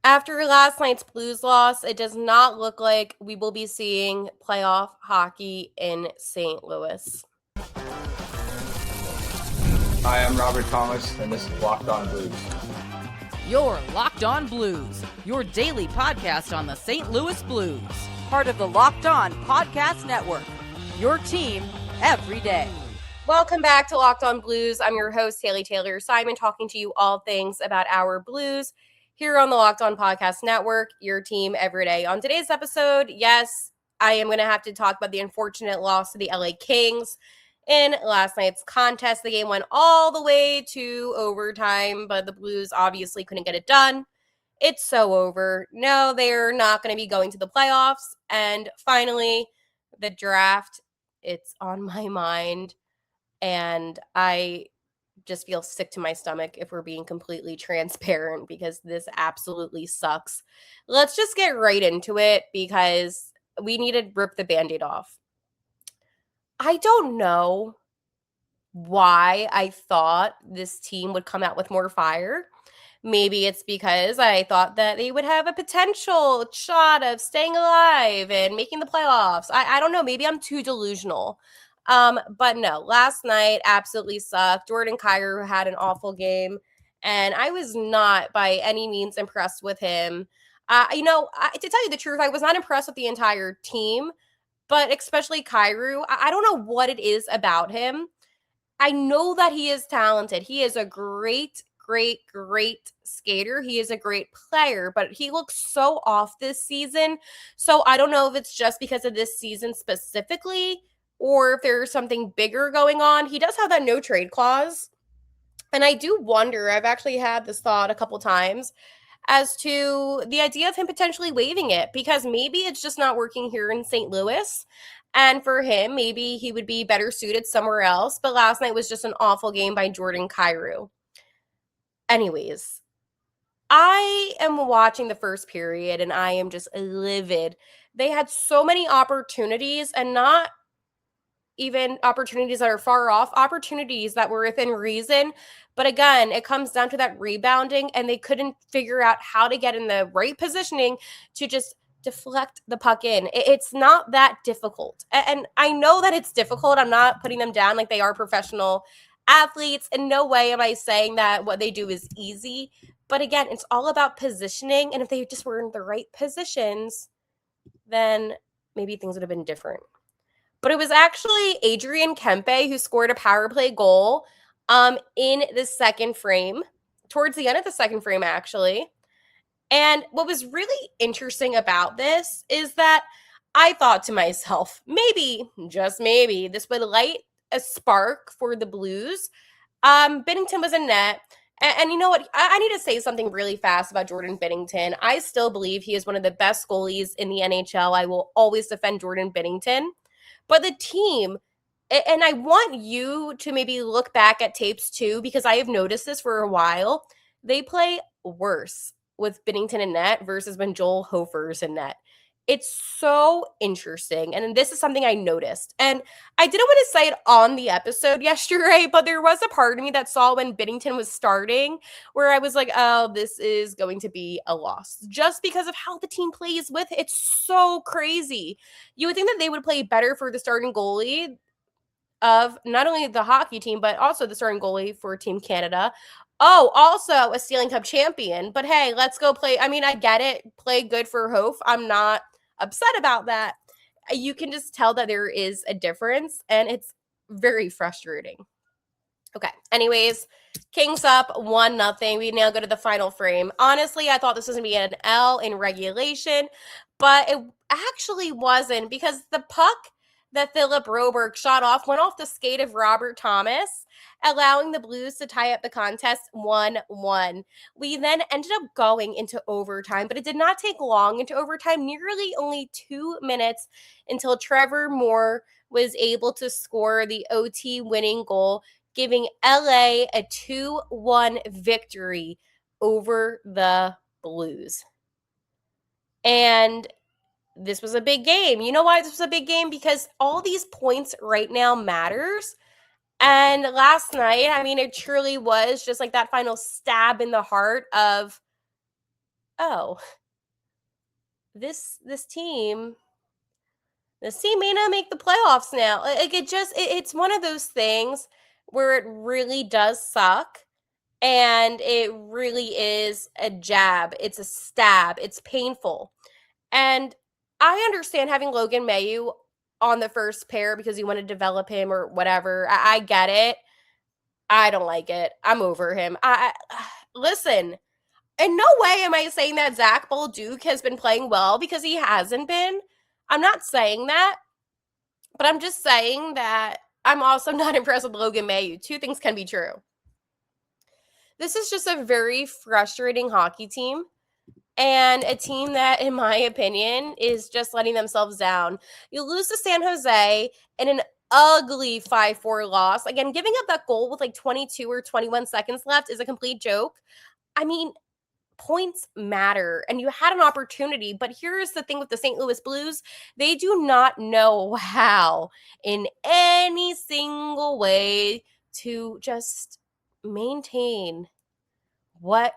After last night's Blues loss, it does not look like we will be seeing playoff hockey in St. Louis. Hi, I'm Robert Thomas, and this is Locked On Blues. You're Locked On Blues, your daily podcast on the St. Louis Blues. Part of the Locked On Podcast Network, your team every day. Welcome back to Locked On Blues. I'm your host, Haley Taylor Simon, talking to you all things about our Blues here on the Locked On Podcast Network, your team every day. On today's episode, yes, I am going to have to talk about the unfortunate loss to the LA Kings in last night's contest. The game went all the way to overtime, but the Blues obviously couldn't get it done. It's so over. No, they're not going to be going to the playoffs. And finally, the draft, it's on my mind. And I just feel sick to my stomach if we're being completely transparent because this absolutely sucks. Let's just get right into it because we need to rip the Band-Aid off. I don't know why I thought this team would come out with more fire. Maybe it's because I thought that they would have a potential shot of staying alive and making the playoffs. I don't know. Maybe I'm too delusional. But no, last night absolutely sucked. Jordan Kyrou had an awful game, and I was not by any means impressed with him. To tell you the truth, I was not impressed with the entire team, but especially Kyrou. I don't know what it is about him. I know that he is talented. He is a great skater. He is a great player, but he looks so off this season. So I don't know if it's just because of this season specifically or if there's something bigger going on. He does have that no trade clause. And I do wonder, I've actually had this thought a couple times as to the idea of him potentially waiving it because maybe it's just not working here in St. Louis. And for him, maybe he would be better suited somewhere else. But last night was just an awful game by Jordan Kyrou. Anyways, I am watching the first period and I am just livid. They had so many opportunities and not even opportunities that are far off, opportunities that were within reason. But again, it comes down to that rebounding and they couldn't figure out how to get in the right positioning to just deflect the puck in. It's not that difficult. And I know that it's difficult. I'm not putting them down like they are professional athletes. In no way am I saying that what they do is easy. But again, it's all about positioning. And if they just were in the right positions, then maybe things would have been different. But it was actually Adrian Kempe who scored a power play goal in the second frame, towards the end of the second frame, actually. And what was really interesting about this is that I thought to myself, maybe, just maybe, this would light a spark for the Blues. Binnington was in net. And you know what? I need to say something really fast about Jordan Binnington. I still believe he is one of the best goalies in the NHL. I will always defend Jordan Binnington. But the team, and I want you to maybe look back at tapes too, because I have noticed this for a while. They play worse with Binnington in net versus when Joel Hofer's in net. It's so interesting. And this is something I noticed. And I didn't want to say it on the episode yesterday, but there was a part of me that saw when Binnington was starting where I was like, oh, this is going to be a loss just because of how the team plays with it. It's so crazy. You would think that they would play better for the starting goalie of not only the hockey team, but also the starting goalie for Team Canada. Oh, also a Stanley Cup champion. But hey, let's go play. I mean, I get it. Play good for Hof. I'm not upset about that. You can just tell that there is a difference, and it's very frustrating. Okay. Anyways, Kings up 1-0. We now go to the final frame. Honestly, I thought this was going to be an L in regulation, but it actually wasn't because the puck that Philip Broberg shot off went off the skate of Robert Thomas, allowing the Blues to tie up the contest 1-1. We then ended up going into overtime, but it did not take long into overtime, nearly only 2 minutes until Trevor Moore was able to score the OT winning goal, giving LA a 2-1 victory over the Blues. And this was a big game. You know why this was a big game? Because all these points right now matters. And last night, I mean, it truly was just like that final stab in the heart of oh, this team may not make the playoffs now. Like it's one of those things where it really does suck. And it really is a jab. It's a stab. It's painful. And I understand having Logan Mayu on the first pair because you want to develop him or whatever. I get it. I don't like it. I'm over him. Listen, in no way am I saying that Zach Bolduc has been playing well, because he hasn't been. I'm not saying that. But I'm just saying that I'm also not impressed with Logan Mayu. Two things can be true. This is just a very frustrating hockey team, and a team that, in my opinion, is just letting themselves down. You lose to San Jose in an ugly 5-4 loss. Again, giving up that goal with like 22 or 21 seconds left is a complete joke. I mean, points matter, and you had an opportunity, but here's the thing with the St. Louis Blues. They do not know how, in any single way, to just maintain what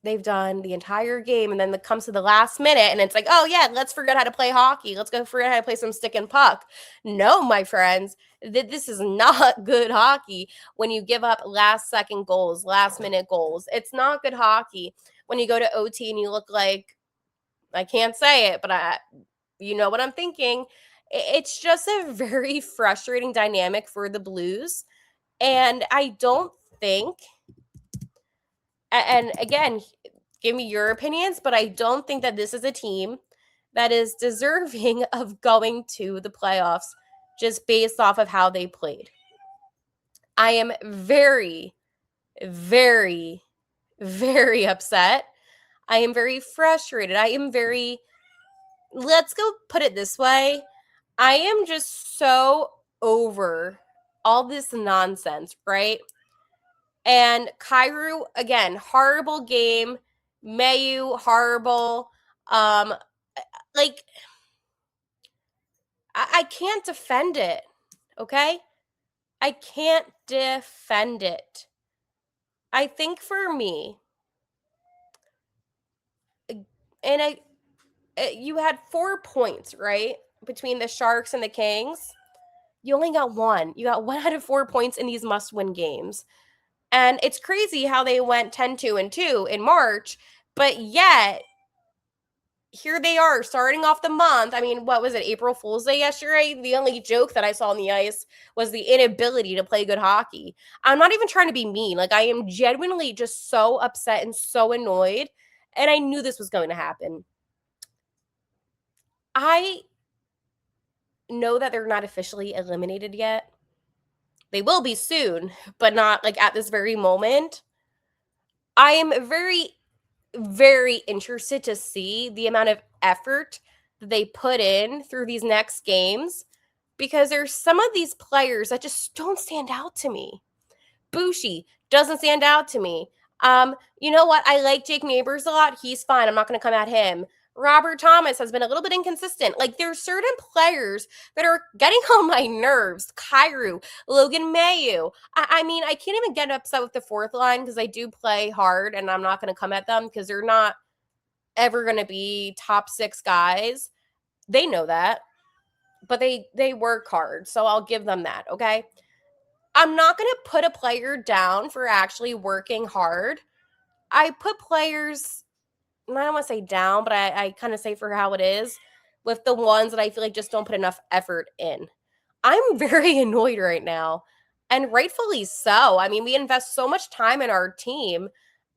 they've done the entire game, and then it comes to the last minute and it's like, oh yeah, let's forget how to play hockey, let's go forget how to play some stick and puck. No, my friends, this is not good hockey. When you give up last second goals, last minute goals, it's not good hockey. When you go to OT and you look like, I can't say it, but you know what I'm thinking. It's just a very frustrating dynamic for the Blues, and I don't think, and again, give me your opinions, but I don't think that this is a team that is deserving of going to the playoffs just based off of how they played. I am very, very, very upset. I am very frustrated. Let's go put it this way. I am just so over all this nonsense, right? And Kyrou, again, horrible game. Mayu, horrible. Like, I can't defend it, okay? I can't defend it. I think for me, and you had 4 points, right? Between the Sharks and the Kings. You only got one. You got 1 out of 4 points in these must-win games. And it's crazy how they went 10-2-2 in March, but yet here they are starting off the month. I mean, what was it, April Fool's Day yesterday? The only joke that I saw on the ice was the inability to play good hockey. I'm not even trying to be mean. Like, I am genuinely just so upset and so annoyed, and I knew this was going to happen. I know that they're not officially eliminated yet. They will be soon, but not like at this very moment. I am very, very interested to see the amount of effort that they put in through these next games, because there's some of these players that just don't stand out to me. Bushi doesn't stand out to me. You know what? I like Jake Neighbors a lot. He's fine. I'm not going to come at him. Robert Thomas has been a little bit inconsistent. Like, there's certain players that are getting on my nerves. Kyrou, Logan Mayu. I mean, I can't even get upset with the fourth line because I do play hard, and I'm not going to come at them because they're not ever going to be top 6 guys. They know that, but they work hard, so I'll give them that, okay? I'm not going to put a player down for actually working hard. I put players, I don't want to say down, but I kind of say for how it is, with the ones that I feel like just don't put enough effort in. I'm very annoyed right now, and rightfully so. I mean, we invest so much time in our team,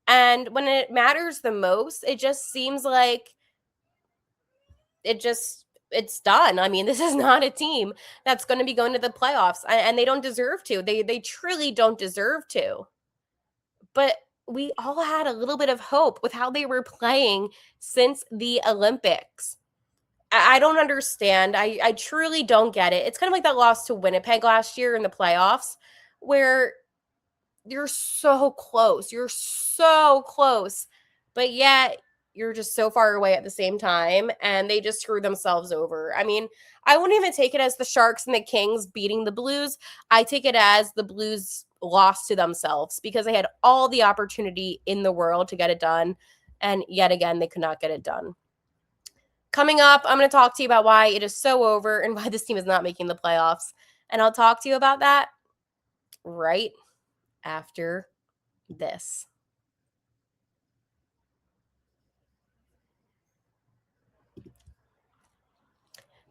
and when it matters the most, it just seems like it's done. I mean, this is not a team that's going to be going to the playoffs, and they don't deserve to. They truly don't deserve to. But we all had a little bit of hope with how they were playing since the Olympics. I don't understand. I truly don't get it. It's kind of like that loss to Winnipeg last year in the playoffs, where you're so close. You're so close, but yet you're just so far away at the same time, and they just screw themselves over. I mean, I wouldn't even take it as the Sharks and the Kings beating the Blues. I take it as the Blues lost to themselves because they had all the opportunity in the world to get it done, And yet again, they could not get it done. Coming up, I'm going to talk to you about why it is so over and why this team is not making the playoffs. And I'll talk to you about that right after this.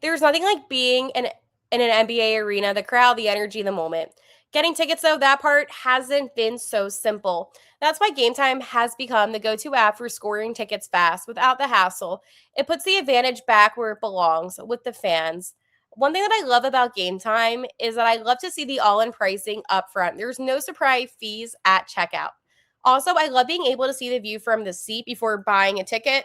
There's nothing like being in an NBA arena, the crowd, the energy, the moment. Getting tickets, though, that part hasn't been so simple. That's why Gametime has become the go-to app for scoring tickets fast without the hassle. It puts the advantage back where it belongs, with the fans. One thing that I love about Gametime is that I love to see the all-in pricing up front. There's no surprise fees at checkout. Also, I love being able to see the view from the seat before buying a ticket.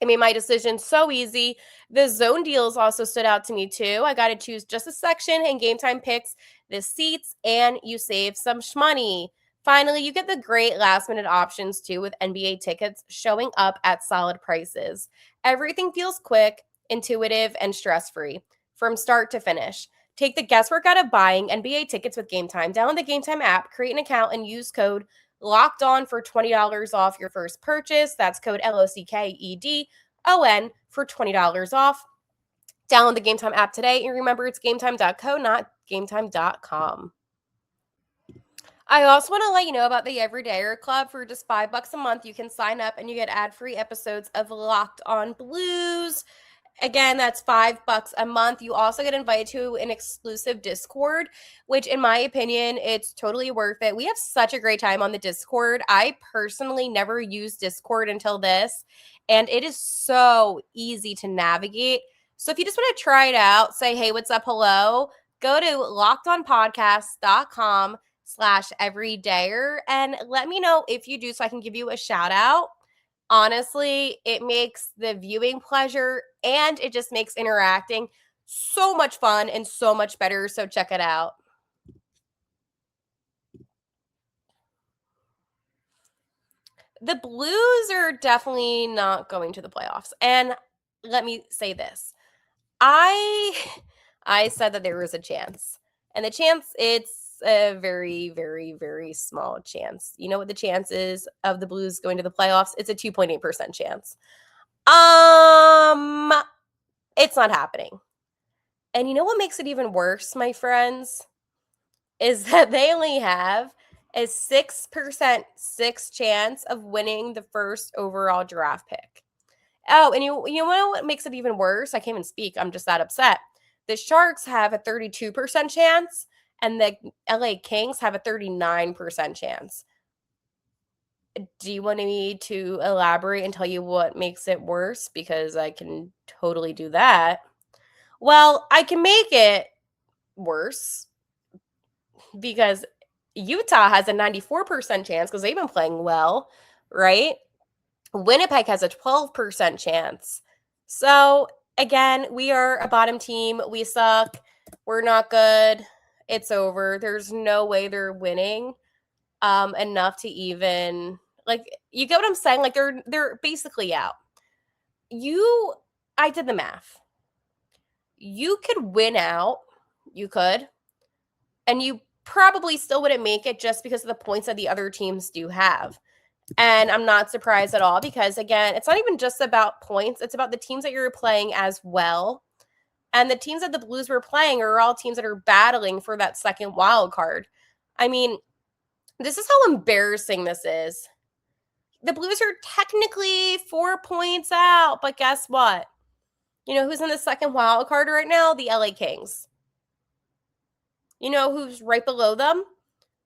It made my decision so easy. The zone deals also stood out to me too. I got to choose just a section, and Gametime picks the seats, and you save some shmoney. Finally, you get the great last minute options too, with NBA tickets showing up at solid prices. Everything feels quick, intuitive, and stress-free from start to finish. Take the guesswork out of buying NBA tickets with Gametime. Download the Gametime app, create an account, and use code Locked On for $20 off your first purchase. That's code LOCKEDON for $20 off. Download the Gametime app today, and remember, it's gametime.co, not gametime.com. I also want to let you know about the Everydayer Club. For just $5 a month, you can sign up and you get ad-free episodes of Locked On Blues. Again, that's $5 a month. You also get invited to an exclusive Discord, which in my opinion, it's totally worth it. We have such a great time on the Discord. I personally never used Discord until this, and it is so easy to navigate. So if you just want to try it out, say, hey, what's up, hello, go to lockedonpodcast.com/everydayer and let me know if you do so I can give you a shout out. Honestly, it makes the viewing pleasure and it just makes interacting so much fun and so much better. So check it out. The Blues are definitely not going to the playoffs. And let me say this. I said that there was a chance. And the chance, it's a very, very, very small chance. You know what the chance is of the Blues going to the playoffs? It's a 2.8% chance. It's not happening. And you know what makes it even worse, my friends? Is that they only have a 6% chance of winning the first overall draft pick. Oh, and you know what makes it even worse? I can't even speak. I'm just that upset. The Sharks have a 32% chance, and the LA Kings have a 39% chance. Do you want me to elaborate and tell you what makes it worse? Because I can totally do that. Well, I can make it worse because Utah has a 94% chance because they've been playing well, right? Winnipeg has a 12% chance. So, again, we are a bottom team. We suck. We're not good. It's over. There's no way they're winning enough to even, like, you get what I'm saying? Like, they're basically out. I did the math. You could win out. You could. And you probably still wouldn't make it just because of the points that the other teams do have. And I'm not surprised at all because, again, it's not even just about points. It's about the teams that you're playing as well. And the teams that the Blues were playing are all teams that are battling for that second wild card. I mean, this is how embarrassing this is. The Blues are technically 4 points out, but guess what? You know who's in the second wild card right now? The LA Kings. You know who's right below them?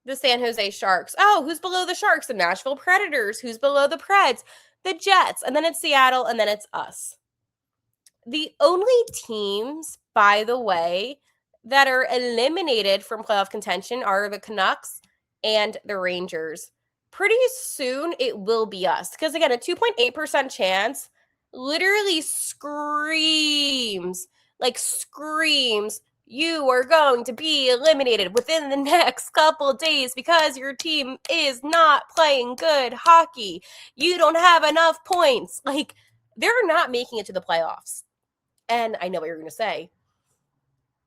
The San Jose Sharks. Oh, who's below the Sharks? The Nashville Predators. Who's below the Preds? The Jets. And then it's Seattle, and then it's us. The only teams, by the way, that are eliminated from playoff contention are the Canucks and the Rangers. Pretty soon, it will be us. Because, again, a 2.8% chance literally screams, you are going to be eliminated within the next couple days because your team is not playing good hockey. You don't have enough points. Like, they're not making it to the playoffs. And I know what you're going to say.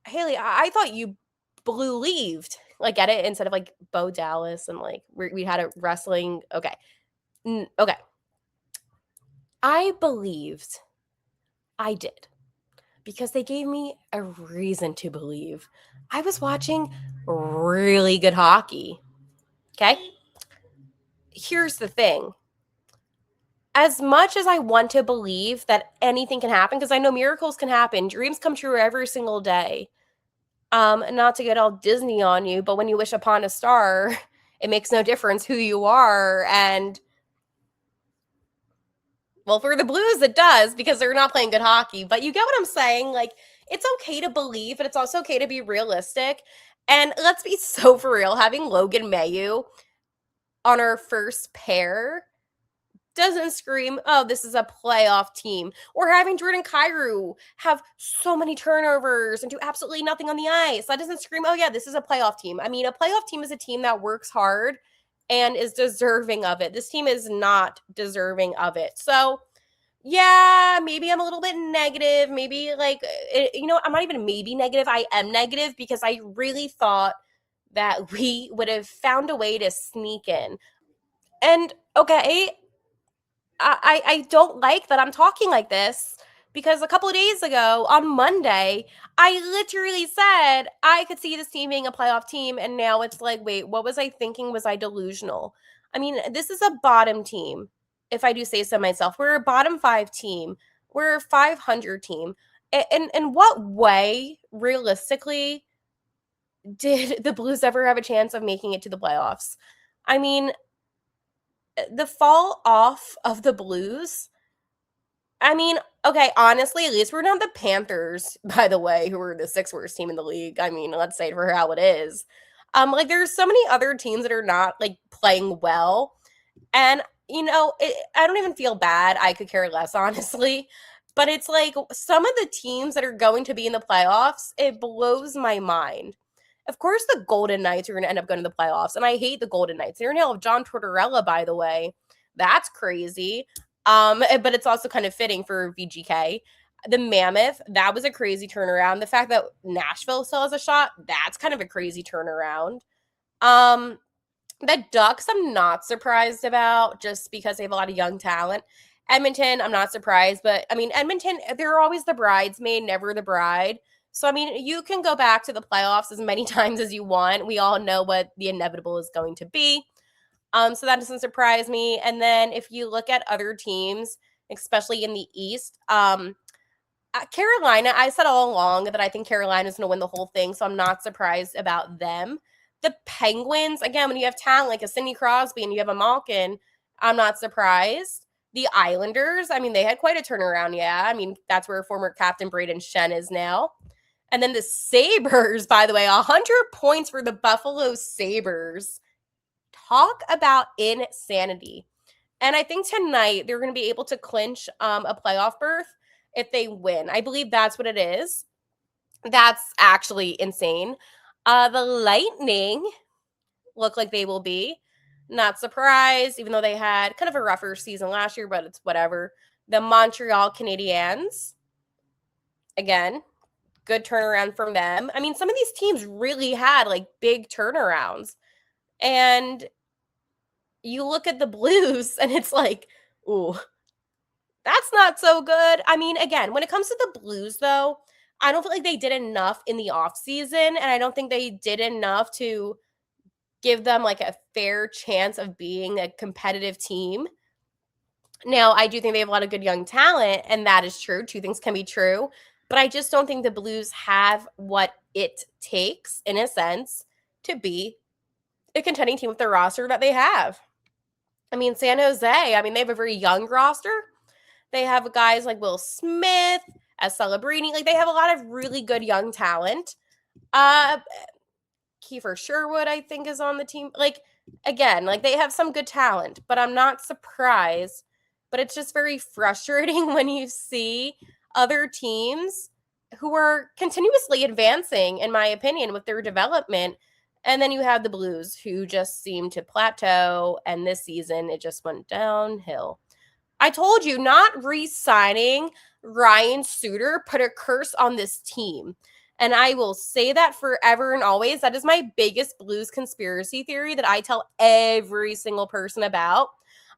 Haley, I thought you believed, like, get it? Instead of, like, Bo Dallas and, like, we had a wrestling. Okay. Okay. I believed. I did. Because they gave me a reason to believe. I was watching really good hockey. Okay? Here's the thing. As much as I want to believe that anything can happen, because I know miracles can happen, dreams come true every single day. Not to get all Disney on you, but when you wish upon a star, it makes no difference who you are. And well, for the Blues, it does because they're not playing good hockey. But you get what I'm saying? Like, it's okay to believe, but it's also okay to be realistic. And let's be so for real, having Logan Mailloux on our first pair doesn't scream, oh, this is a playoff team. Or having Jordan Kyrou have so many turnovers and do absolutely nothing on the ice. That doesn't scream, oh, yeah, this is a playoff team. I mean, a playoff team is a team that works hard and is deserving of it. This team is not deserving of it. So, yeah, maybe I'm a little bit negative. Maybe, I'm not even maybe negative. I am negative because I really thought that we would have found a way to sneak in. And, okay, I don't like that I'm talking like this because a couple of days ago on Monday, I literally said I could see this team being a playoff team. And now it's like, wait, what was I thinking? Was I delusional? I mean, this is a bottom team, if I do say so myself. We're a bottom 5 team. We're a 500 team. In what way, realistically, did the Blues ever have a chance of making it to the playoffs? I mean, the fall off of the Blues, I mean, okay, honestly, at least we're not the Panthers, by the way, who are the 6th worst team in the league. I mean, let's say it for how it is. There's so many other teams that are not, like, playing well. And, I don't even feel bad. I could care less, honestly. But it's like some of the teams that are going to be in the playoffs, it blows my mind. Of course, the Golden Knights are going to end up going to the playoffs. And I hate the Golden Knights. They're now of John Tortorella, by the way. That's crazy. But it's also kind of fitting for VGK. The Mammoth, that was a crazy turnaround. The fact that Nashville still has a shot, that's kind of a crazy turnaround. The Ducks, I'm not surprised about just because they have a lot of young talent. Edmonton, I'm not surprised. But, I mean, Edmonton, they're always the bridesmaid, never the bride. So, I mean, you can go back to the playoffs as many times as you want. We all know what the inevitable is going to be. So that doesn't surprise me. And then if you look at other teams, especially in the East, Carolina, I said all along that I think Carolina's going to win the whole thing. So I'm not surprised about them. The Penguins, again, when you have talent like a Sidney Crosby and you have a Malkin, I'm not surprised. The Islanders, I mean, they had quite a turnaround, yeah. I mean, that's where former captain Braden Shen is now. And then the Sabres, by the way, 100 points for the Buffalo Sabres. Talk about insanity. And I think tonight they're going to be able to clinch a playoff berth if they win. I believe that's what it is. That's actually insane. The Lightning look like they will be. Not surprised, even though they had kind of a rougher season last year, but it's whatever. The Montreal Canadiens, again, good turnaround from them. I mean, some of these teams really had like big turnarounds. And you look at the Blues and it's like, ooh, that's not so good. I mean, again, when it comes to the Blues, though, I don't feel like they did enough in the offseason, and I don't think they did enough to give them like a fair chance of being a competitive team. Now, I do think they have a lot of good young talent, and that is true. Two things can be true, but I just don't think the Blues have what it takes, in a sense, to be a contending team with the roster that they have. I mean, San Jose, I mean, they have a very young roster. They have guys like Will Smith, as Celebrini. Like, they have a lot of really good young talent. Kiefer Sherwood, I think, is on the team. Like, again, like, they have some good talent, but I'm not surprised. But it's just very frustrating when you see other teams who are continuously advancing, in my opinion, with their development. And then you have the Blues, who just seem to plateau, and this season it just went downhill. I told you, not re-signing Ryan Suter put a curse on this team. And I will say that forever and always. That is my biggest Blues conspiracy theory that I tell every single person about.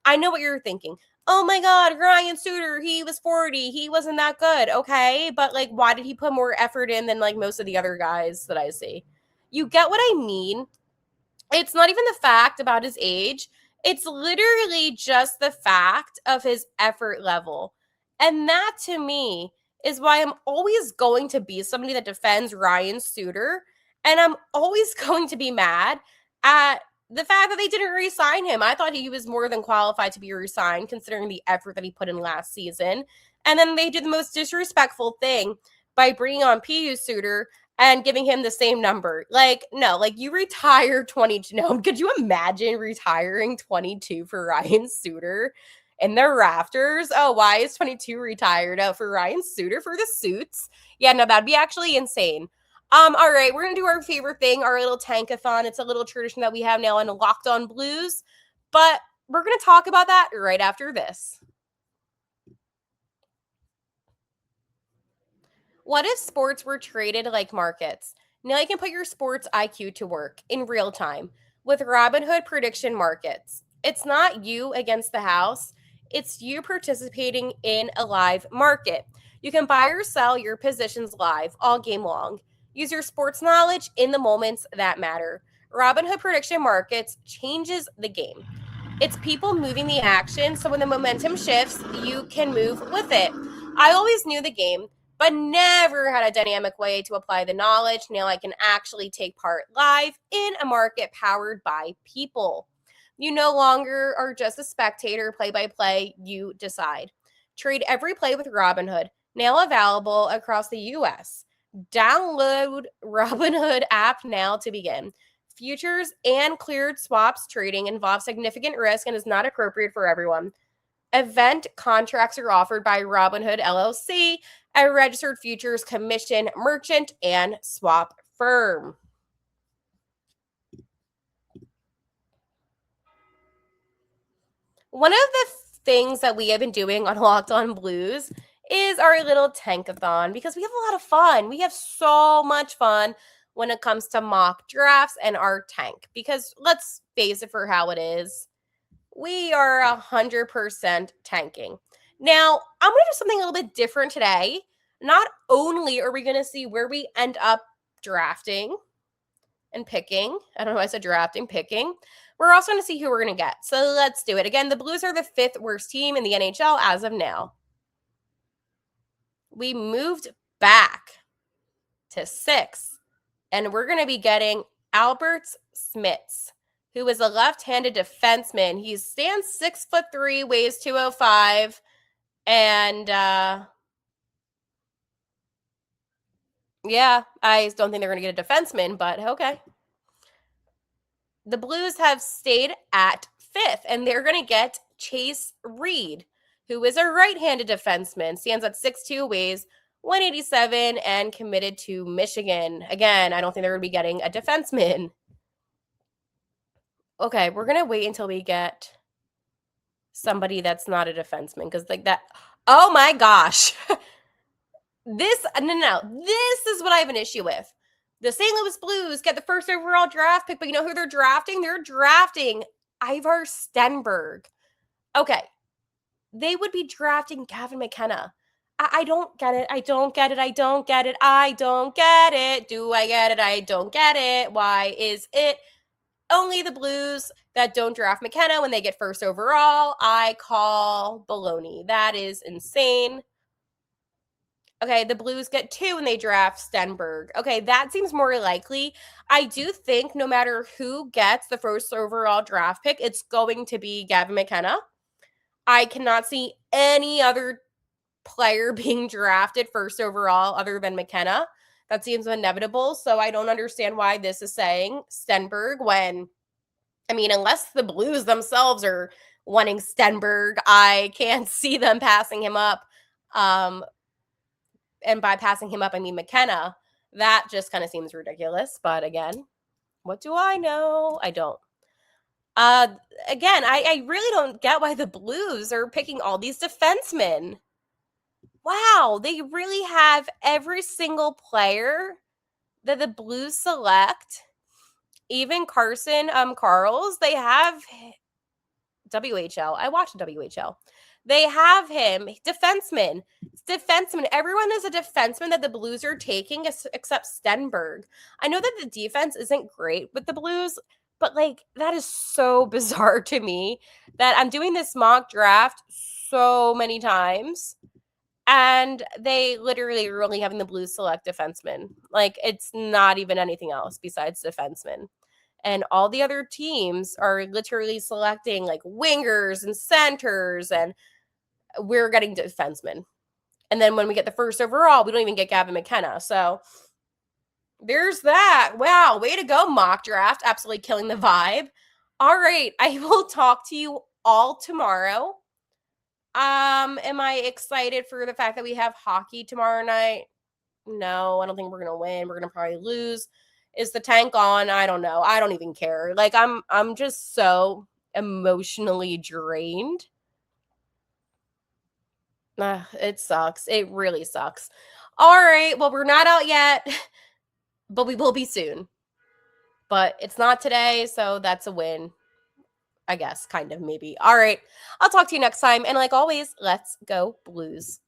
I know what you're thinking. oh my God, Ryan Suter, he was 40. He wasn't that good. Okay. But like, why did he put more effort in than like most of the other guys that I see? You get what I mean? It's not even the fact about his age. It's literally just the fact of his effort level. And that to me is why I'm always going to be somebody that defends Ryan Suter. And I'm always going to be mad at the fact that they didn't re-sign him. I thought he was more than qualified to be re-signed considering the effort that he put in last season. And then they did the most disrespectful thing by bringing on P.U. Suter and giving him the same number. Like, no, like you retire 22. No, could you imagine retiring 22 for Ryan Suter in the rafters? Oh, why is 22 retired? Oh, for Ryan Suter for the suits? Yeah, no, that'd be actually insane. All right, we're gonna do our favorite thing, our little tankathon. It's a little tradition that we have now in Locked On Blues, but we're gonna talk about that right after this. What if sports were traded like markets? Now you can put your sports IQ to work in real time with Robinhood prediction markets. It's not you against the house, it's you participating in a live market. You can buy or sell your positions live all game long. Use your sports knowledge in the moments that matter. Robinhood prediction markets changes the game. It's people moving the action, so when the momentum shifts, you can move with it. I always knew the game, but never had a dynamic way to apply the knowledge. Now I can actually take part live in a market powered by people. You no longer are just a spectator, play-by-play, you decide. Trade every play with Robinhood, now available across the U.S. Download Robinhood app now to begin. Futures and cleared swaps trading involves significant risk and is not appropriate for everyone. Event contracts are offered by Robinhood LLC, a registered futures commission merchant and swap firm. One of the things that we have been doing on Locked On Blues is our little tankathon because we have a lot of fun. We have so much fun when it comes to mock drafts and our tank because let's face it for how it is. We are 100% tanking. Now, I'm going to do something a little bit different today. Not only are we going to see where we end up drafting and picking. I don't know why I said drafting, picking. We're also going to see who we're going to get. So let's do it. Again, the Blues are the 5th worst team in the NHL as of now. We moved back to 6th, and we're going to be getting Albert Smits, who is a left-handed defenseman. He stands 6'3", weighs 205, and yeah, I don't think they're going to get a defenseman, but okay. The Blues have stayed at 5th, and they're going to get Chase Reed, who is a right-handed defenseman, stands at 6'2", weighs 187, and committed to Michigan. Again, I don't think they're going to be getting a defenseman. Okay, we're going to wait until we get somebody that's not a defenseman, because like that, oh my gosh. No. This is what I have an issue with. The St. Louis Blues get the first overall draft pick, but you know who they're drafting? They're drafting Ivar Stenberg. Okay. They would be drafting Gavin McKenna. I don't get it. I don't get it. I don't get it. I don't get it. Do I get it? I don't get it. Why is it only the Blues that don't draft McKenna when they get first overall? I call baloney. That is insane. Okay, the Blues get 2 when they draft Stenberg. Okay, that seems more likely. I do think no matter who gets the first overall draft pick, it's going to be Gavin McKenna. I cannot see any other player being drafted first overall other than McKenna. That seems inevitable, so I don't understand why this is saying Stenberg when, I mean, unless the Blues themselves are wanting Stenberg, I can't see them passing him up. And by passing him up, I mean McKenna. That just kind of seems ridiculous. But again, what do I know? I don't. Again, I really don't get why the Blues are picking all these defensemen. Wow, they really have every single player that the Blues select. Even Carson Carls, they have WHL. I watched WHL. They have him, defenseman. Defenseman. Everyone is a defenseman that the Blues are taking except Stenberg. I know that the defense isn't great with the Blues, but like that is so bizarre to me that I'm doing this mock draft so many times and they literally are only having the Blues select defensemen. Like it's not even anything else besides defensemen. And all the other teams are literally selecting like wingers and centers, and we're getting defensemen. And then when we get the first overall, we don't even get Gavin McKenna. So there's that. Wow, way to go, mock draft. Absolutely killing the vibe. All right, I will talk to you all tomorrow. Am I excited for the fact that we have hockey tomorrow night? No, I don't think we're gonna win. We're gonna probably lose. Is the tank on? I don't know. I don't even care. Like I'm just so emotionally drained. It sucks. It really sucks. All right. Well, we're not out yet, but we will be soon. But it's not today, so that's a win. I guess, kind of, maybe. All right. I'll talk to you next time. And like always, let's go Blues.